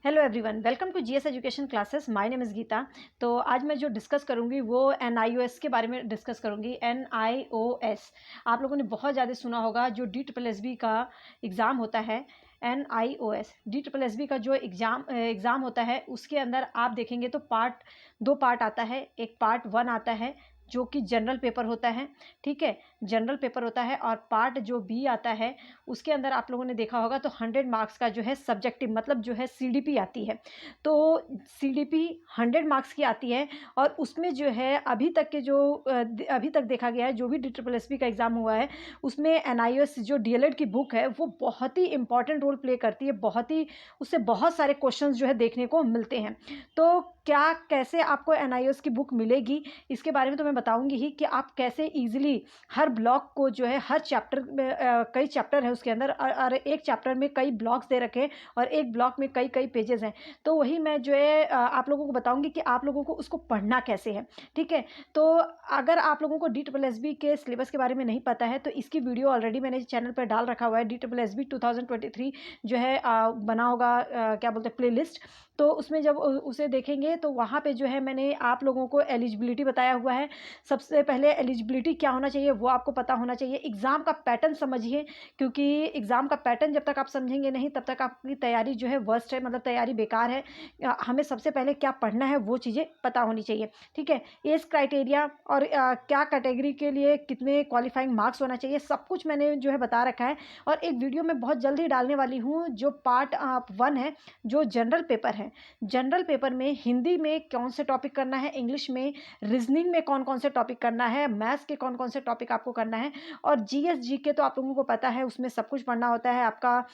Hello everyone, welcome to GS education classes. My name is Geeta. तो आज मैं जो डिस्कस करूंगी वो एनआईओएस के बारे में डिस्कस करूंगी। एनआईओएस आप लोगों ने बहुत ज़्यादा सुना होगा। जो DSSB का एग्ज़ाम होता है, एनआईओएस DSSB का जो एग्ज़ाम होता है, उसके अंदर आप देखेंगे तो दो पार्ट आता है। एक पार्ट 1 आता है जो कि जनरल पेपर होता है, ठीक है, जनरल पेपर होता है। और पार्ट जो बी आता है उसके अंदर आप लोगों ने देखा होगा तो 100 मार्क्स का जो है सब्जेक्टिव मतलब जो है सीडीपी आती है। तो सीडीपी 100 मार्क्स की आती है। और उसमें जो है अभी तक देखा गया है, जो भी DSSB का एग्ज़ाम हुआ है उसमें एनआईओएस जो डीएलएड की बुक है वो बहुत ही इंपॉर्टेंट रोल प्ले करती है। उससे बहुत सारे क्वेश्चंस जो है देखने को मिलते हैं। तो क्या कैसे आपको एनआईओएस की बुक मिलेगी, इसके बारे में तो मैं बताऊंगी ही कि आप कैसे इजीली हर ब्लॉक को जो है, हर चैप्टर में कई चैप्टर है उसके अंदर, और एक चैप्टर में कई ब्लॉक्स दे रखे हैं और एक ब्लॉक में कई कई पेजेस हैं। तो वही मैं जो है आप लोगों को बताऊंगी कि आप लोगों को उसको पढ़ना कैसे है, ठीक है। तो अगर आप लोगों को DSSB के सिलेबस के बारे में नहीं पता है तो इसकी वीडियो ऑलरेडी मैंने चैनल पर डाल रखा हुआ है। DSSB 2023 जो है बना होगा, क्या बोलते हैं, प्ले लिस्ट। तो उसमें जब उसे देखेंगे तो वहाँ पे जो है मैंने आप लोगों को एलिजिबिलिटी बताया हुआ है। सबसे पहले एलिजिबिलिटी क्या होना चाहिए वो आपको पता होना चाहिए। एग्ज़ाम का पैटर्न समझिए, क्योंकि एग्ज़ाम का पैटर्न जब तक आप समझेंगे नहीं तब तक आपकी तैयारी जो है वर्स्ट है, मतलब तैयारी बेकार है। हमें सबसे पहले क्या पढ़ना है वो चीज़ें पता होनी चाहिए, ठीक है। एज क्राइटेरिया और क्या कैटेगरी के लिए कितने क्वालिफाइंग मार्क्स होना चाहिए, सब कुछ मैंने जो है बता रखा है। और एक वीडियो मैं बहुत जल्दी डालने वाली हूँ जो पार्ट 1 है, जो जनरल पेपर है। जनरल पेपर में हिंदी में कौन से टॉपिक करना है, इंग्लिश में, रीजनिंग में कौन कौन से टॉपिक करना है, मैथ्स के कौन कौन से टॉपिक आपको करना है। और जीएस जीके तो आप लोगों को पता है, उसमें सब कुछ पढ़ना होता है। आपका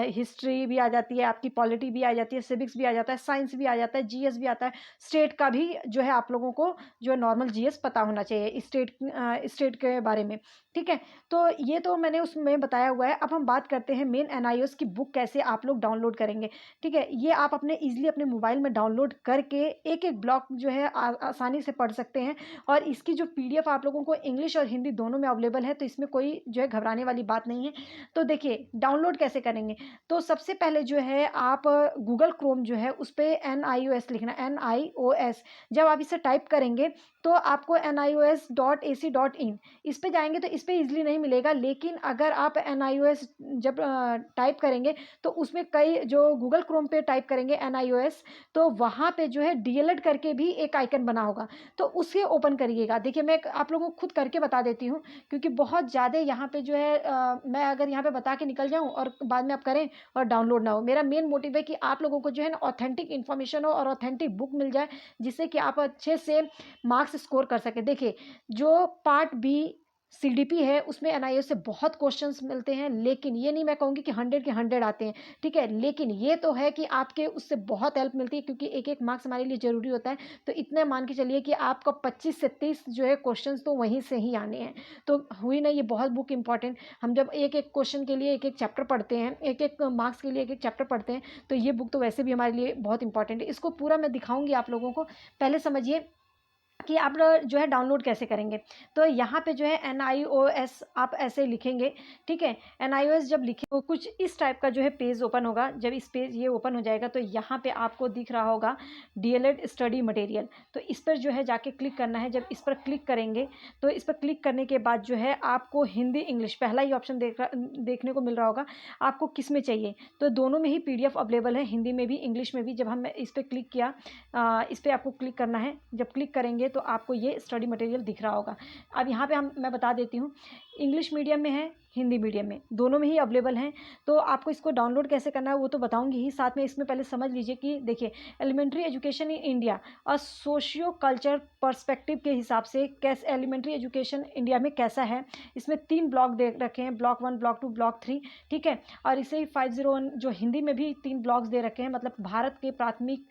हिस्ट्री भी आ जाती है, आपकी पॉलिटी भी आ जाती है, सिविक्स भी आ जाता है, साइंस भी आ जाता है, जीएस भी आता है, स्टेट का भी जो है आप लोगों को जो नॉर्मल जीएस पता होना चाहिए स्टेट के बारे में, ठीक है। तो ये तो मैंने उसमें बताया हुआ है। अब हम बात करते हैं मेन एनआईओएस की बुक कैसे आप लोग डाउनलोड करेंगे, ठीक है। ये आप अपने इजीली अपने मोबाइल में डाउनलोड करके एक एक ब्लॉक जो है आसानी से पढ़ सकते हैं। और इसकी जो पीडीएफ आप लोगों को इंग्लिश और हिंदी दोनों में अवेलेबल है, तो इसमें कोई जो है घबराने वाली बात नहीं है। तो देखिए डाउनलोड कैसे करेंगे। तो सबसे पहले जो है आप गूगल क्रोम जो है उस पर एनआईओएस लिखना, एनआईओएस। जब आप इसे टाइप करेंगे तो आपको NIOS.AC.in इस पे जाएंगे तो इस पे ईजिली नहीं मिलेगा। लेकिन अगर आप NIOS जब टाइप करेंगे तो उसमें कई जो गूगल क्रोम पे टाइप करेंगे NIOS, तो वहाँ पे जो है डीएलएड करके भी एक आइकन बना होगा, तो उसे ओपन करिएगा। देखिए मैं आप लोगों को खुद करके बता देती हूँ, क्योंकि बहुत ज़्यादा यहाँ पे जो है मैं अगर यहाँ पे बता के निकल जाऊँ और बाद में आप करें और डाउनलोड ना हो। मेरा मेन मोटिव है कि आप लोगों को जो है ना ऑथेंटिक इन्फॉर्मेशन हो और ऑथेंटिक बुक मिल जाए, जिससे कि आप अच्छे से मार्क्स स्कोर कर सके। देखिए जो पार्ट बी सीडीपी है उसमें एनआईओ से बहुत क्वेश्चंस मिलते हैं, लेकिन ये नहीं मैं कहूँगी कि 100 के 100 आते हैं, ठीक है। लेकिन ये तो है कि आपके उससे बहुत हेल्प मिलती है, क्योंकि एक एक मार्क्स हमारे लिए ज़रूरी होता है। तो इतने मान के चलिए कि आपका 25 से 30 जो है क्वेश्चंस तो वहीं से ही आने हैं। तो हुई ना ये बहुत बुक इंपॉर्टेंट। हम जब एक एक क्वेश्चन के लिए एक एक चैप्टर पढ़ते हैं, एक एक मार्क्स के लिए एक एक चैप्टर पढ़ते हैं, तो ये बुक तो वैसे भी हमारे लिए बहुत इंपॉर्टेंट है। इसको पूरा मैं दिखाऊंगी आप लोगों को। पहले समझिए कि आप लोग जो है डाउनलोड कैसे करेंगे। तो यहाँ पे जो है NIOS आप ऐसे लिखेंगे, ठीक है। NIOS जब लिखे तो कुछ इस टाइप का जो है पेज ओपन होगा। जब इस पेज ये ओपन हो जाएगा तो यहाँ पे आपको दिख रहा होगा डीएलएड स्टडी मटेरियल, तो इस पर जो है जाके क्लिक करना है। जब इस पर क्लिक करेंगे तो इस पर क्लिक करने के बाद जो है आपको हिंदी इंग्लिश पहला ही ऑप्शन देखने को मिल रहा होगा। आपको किस में चाहिए, तो दोनों में ही PDF अवेलेबल है, हिंदी में भी इंग्लिश में भी। जब हम इस पर क्लिक किया, इस पर आपको क्लिक करना है। जब क्लिक करेंगे तो आपको ये स्टडी मटेरियल दिख रहा होगा। अब यहाँ पे मैं बता देती हूँ, इंग्लिश मीडियम में है, हिंदी मीडियम में, दोनों में ही अवेलेबल हैं। तो आपको इसको डाउनलोड कैसे करना है वो तो बताऊंगी ही, साथ में इसमें पहले समझ लीजिए कि देखिए एलिमेंट्री एजुकेशन इन इंडिया और सोशियो कल्चर पर्सपेक्टिव के हिसाब से कैसे एलिमेंट्री एजुकेशन इंडिया में कैसा है। इसमें 3 ब्लॉक दे रखे हैं, ब्लॉक 1, ब्लॉक 2, ब्लॉक 3, ठीक है। और इसे ही 501 जो हिंदी में भी 3 ब्लॉक्स दे रखे हैं, मतलब भारत के प्राथमिक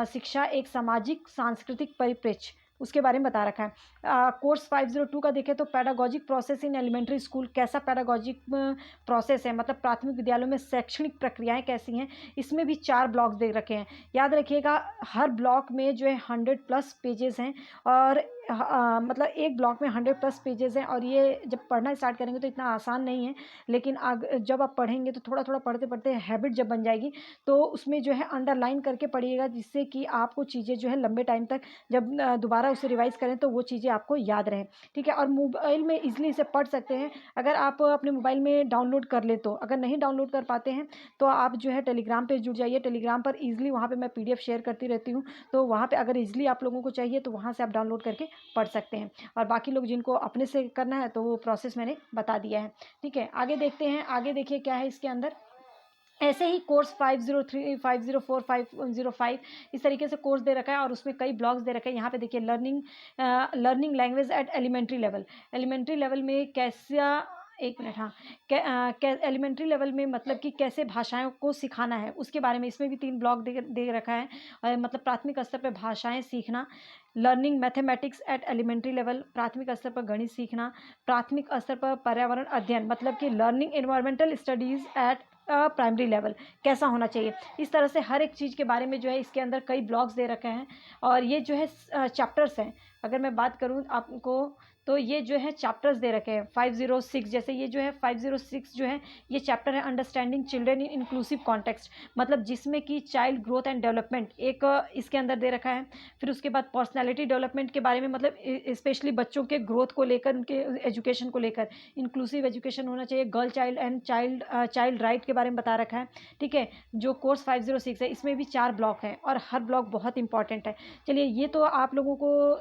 शिक्षा एक सामाजिक सांस्कृतिक परिप्रेक्ष्य, उसके बारे में बता रखा है। कोर्स 502 का देखें तो पैडागॉजिक प्रोसेस इन एलिमेंट्री स्कूल, कैसा पैडागॉजिक प्रोसेस है, मतलब प्राथमिक विद्यालयों में शैक्षणिक प्रक्रियाएं कैसी हैं। इसमें भी 4 ब्लॉक्स दे रखे हैं। याद रखिएगा हर ब्लॉक में जो है 100+ पेजेस हैं और मतलब एक ब्लॉक में 100+ पेजेज़ हैं और ये जब पढ़ना स्टार्ट करेंगे तो इतना आसान नहीं है, लेकिन जब आप पढ़ेंगे तो थोड़ा-थोड़ा पढ़ते-पढ़ते हैबिट जब बन जाएगी, तो उसमें जो है अंडरलाइन करके पढ़िएगा, जिससे कि आपको चीज़ें जो है लंबे टाइम तक जब दोबारा उसे रिवाइज़ करें तो वो चीज़ें आपको याद रहें, ठीक है? और मोबाइल में ईज़िली इसे पढ़ सकते हैं, अगर आप अपने मोबाइल में डाउनलोड कर लें तो। अगर नहीं डाउनलोड कर पाते हैं, तो आप जो है टेलीग्राम पे जुड़ जाइए, टेलीग्राम पर ईज़िली वहाँ पे मैं पीडीएफ शेयर करती रहती हूँ, तो वहाँ पे अगर ईज़िली आप लोगों को चाहिए तो वहाँ से आप डाउनलोड करके पढ़ सकते हैं। और बाकी लोग जिनको अपने से करना है तो वो प्रोसेस मैंने बता दिया है, ठीक है? आगे देखते हैं, आगे देखिए क्या है इसके अंदर। ऐसे ही कोर्स 503, 504, 505 इस तरीके से कोर्स दे रखा है और उसमें कई ब्लॉक्स दे रखे हैं। यहाँ पे देखिए learning language at elementary level. Elementary level में कैसा, एक मिनट, हाँ, एलिमेंट्री लेवल में मतलब कि कैसे भाषाओं को सिखाना है उसके बारे में इसमें भी 3 ब्लॉक दे रखा है। मतलब प्राथमिक स्तर पे भाषाएं सीखना, learning mathematics at elementary level, प्राथमिक स्तर पर गणित सीखना, प्राथमिक स्तर पर पर्यावरण अध्ययन मतलब कि learning environmental studies eight primary level कैसा होना चाहिए। इस तरह से हर एक चीज़ के बारे में जो है इसके अंदर कई ब्लॉक्स दे रखे हैं और ये जो है चैप्टर्स हैं। अगर मैं बात करूँ आपको तो ये जो है चैप्टर्स दे रखे हैं 506, जैसे ये जो है 506 जो है ये चैप्टर है understanding children in inclusive context, मतलब जिसमें कि चाइल्ड ग्रोथ एंड डेवलपमेंट एक इसके अंदर दे रखा है। फिर उसके बाद पर्सनैलिटी डेवलपमेंट के बारे में, मतलब स्पेशली बच्चों के ग्रोथ को लेकर, उनके एजुकेशन को लेकर इंक्लूसिव एजुकेशन होना चाहिए, girl child and child right के बारे में बता रखा है, ठीक है। जो कोर्स 506 है इसमें भी 4 ब्लॉक हैं और हर ब्लॉक बहुत इंपॉर्टेंट है। चलिए ये तो आप लोगों को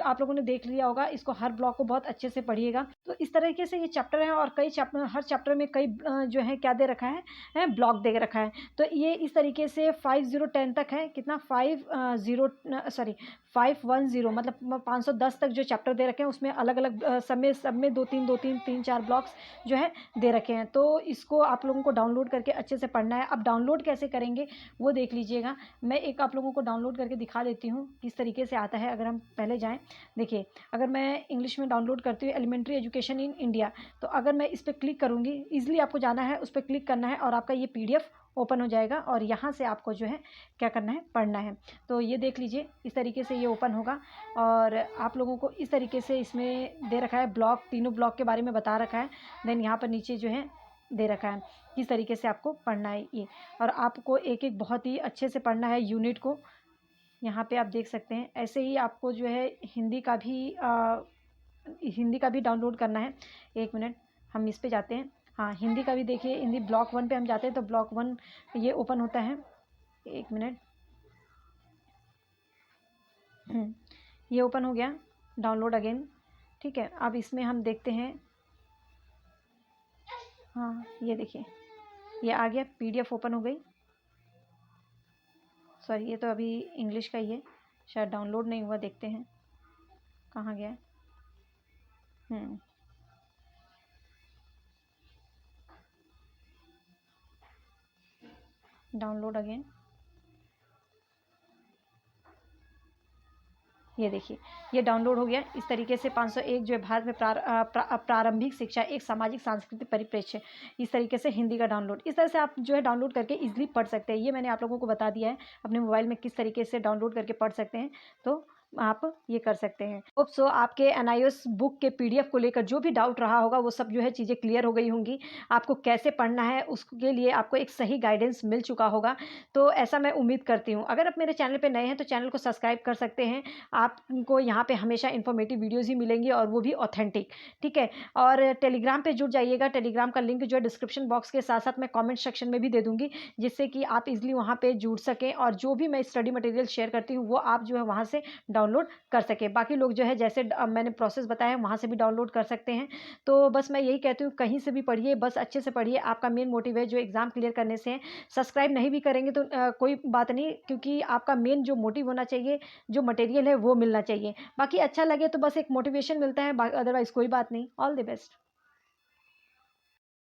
आप लोगों ने देख लिया होगा, इसको हर ब्लॉक को बहुत अच्छे से पढ़िएगा। तो इस तरीके से ये चैप्टर है और कई चैप्टर, हर चैप्टर में कई जो है क्या दे रखा है ब्लॉक दे रखा है। तो ये इस तरीके से 5010 तक है, कितना 510 मतलब 510 तक जो चैप्टर दे रखे हैं उसमें अलग अलग सब में 2-3 ब्लॉक्स जो है दे रखे हैं। तो इसको आप लोगों को डाउनलोड करके अच्छे से पढ़ना है। अब डाउनलोड कैसे करेंगे वो देख लीजिएगा, मैं एक आप लोगों को डाउनलोड करके दिखा देती हूँ किस तरीके से आता है। अगर हम पहले जाएँ, देखिए अगर मैं इंग्लिश में डाउनलोड करती हूँ एलिमेंट्री एजुकेशन इन इंडिया, तो अगर मैं इस पर क्लिक करूँगी, ईजिली आपको जाना है, उस पर क्लिक करना है और आपका ये पीडीएफ ओपन हो जाएगा और यहाँ से आपको जो है क्या करना है, पढ़ना है। तो ये देख लीजिए इस तरीके से ये ओपन होगा और आप लोगों को इस तरीके से इसमें दे रखा है ब्लॉक, तीनों ब्लॉक के बारे में बता रखा है। देन यहाँ पर नीचे जो है दे रखा है किस तरीके से आपको पढ़ना है ये, और आपको एक एक बहुत ही अच्छे से पढ़ना है यूनिट को। यहाँ पे आप देख सकते हैं ऐसे ही आपको जो है हिंदी का भी डाउनलोड करना है। एक मिनट, हम इस पे जाते हैं। हाँ, हिंदी का भी देखिए, हिंदी ब्लॉक 1 पे हम जाते हैं तो ब्लॉक 1 ये ओपन होता है। एक मिनट, ये ओपन हो गया, डाउनलोड अगेन, ठीक है। अब इसमें हम देखते हैं, हाँ ये देखिए ये आ गया, पीडीएफ ओपन हो गई। सॉरी, ये तो अभी इंग्लिश का ही है, शायद डाउनलोड नहीं हुआ, देखते हैं कहाँ गया है। डाउनलोड अगेन, ये देखिए ये डाउनलोड हो गया। इस तरीके से 501 जो है भारत में प्रारंभिक शिक्षा एक सामाजिक सांस्कृतिक परिप्रेक्ष्य, इस तरीके से हिंदी का डाउनलोड, इस तरह से आप जो है डाउनलोड करके इजीली पढ़ सकते हैं। ये मैंने आप लोगों को बता दिया है अपने मोबाइल में किस तरीके से डाउनलोड करके पढ़ सकते हैं, तो आप ये कर सकते हैं। होप सो आपके एनआईओएस बुक के पीडीएफ को लेकर जो भी डाउट रहा होगा वो सब जो है चीज़ें क्लियर हो गई होंगी। आपको कैसे पढ़ना है उसके लिए आपको एक सही गाइडेंस मिल चुका होगा, तो ऐसा मैं उम्मीद करती हूँ। अगर आप मेरे चैनल पे नए हैं तो चैनल को सब्सक्राइब कर सकते हैं। आपको यहाँ पे हमेशा इन्फॉर्मेटिव वीडियोज़ ही मिलेंगी और वो भी ऑथेंटिक, ठीक है। और टेलीग्राम पे जुड़ जाइएगा, टेलीग्राम का लिंक जो है डिस्क्रिप्शन बॉक्स के साथ साथ मैं कॉमेंट सेक्शन में भी दे दूँगी, जिससे कि आप इज़िली वहाँ पे जुड़ सकें और जो भी मैं स्टडी मटेरियल शेयर करती हूँ वो आप जो है वहाँ से डाउनलोड कर सकें। बाकी लोग जो है जैसे मैंने प्रोसेस बताया है वहाँ से भी डाउनलोड कर सकते हैं। तो बस मैं यही कहती हूँ, कहीं से भी पढ़िए, बस अच्छे से पढ़िए, आपका मेन मोटिव है जो एग्ज़ाम क्लियर करने से है। सब्सक्राइब नहीं भी करेंगे तो कोई बात नहीं, क्योंकि आपका मेन जो मोटिव होना चाहिए, जो मटेरियल है वो मिलना चाहिए। बाकी अच्छा लगे तो बस एक मोटिवेशन मिलता है, अदरवाइज़ कोई बात नहीं। All the best.